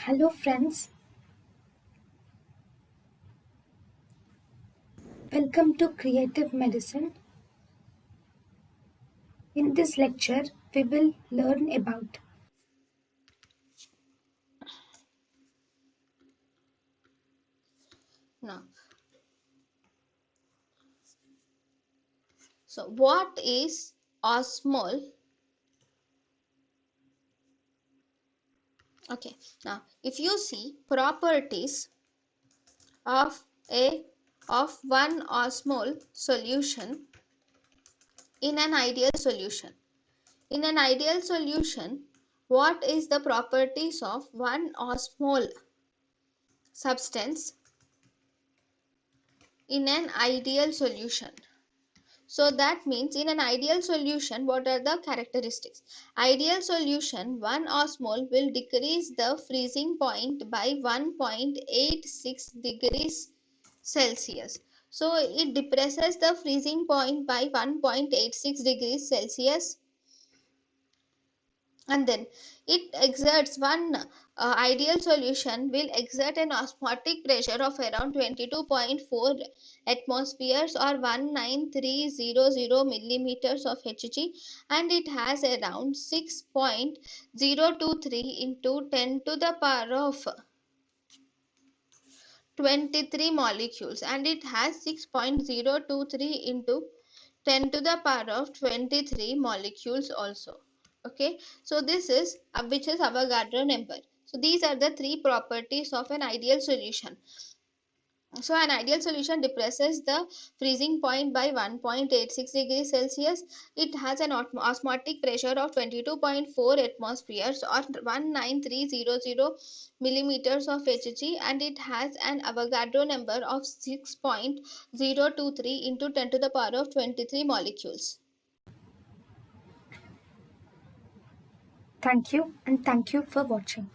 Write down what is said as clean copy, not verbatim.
Hello friends, welcome to Creative Medicine. In this lecture, we will learn about Now, so what is osmole? Okay, now if you see properties of a of one osmole solution in an ideal solution. In an ideal solution, what is the properties of one osmole substance in an ideal solution? So that means in an ideal solution, what are the characteristics? Ideal solution, 1 osmole will decrease the freezing point by 1.86 degrees Celsius. So it depresses the freezing point by 1.86 degrees Celsius, and then it exerts ideal solution will exert an osmotic pressure of around 22.4 atmospheres or 19300 millimeters of Hg, and it has around 6.023 into 10 to the power of 23 molecules, and it has 6.023 into 10 to the power of 23 molecules also. Okay, so this is which is Avogadro number. So these are the three properties of an ideal solution. So an ideal solution depresses the freezing point by 1.86 degrees Celsius. It has an osmotic pressure of 22.4 atmospheres or 19300 millimeters of Hg, and it has an Avogadro number of 6.023 into 10 to the power of 23 molecules. thank you and thank you for watching.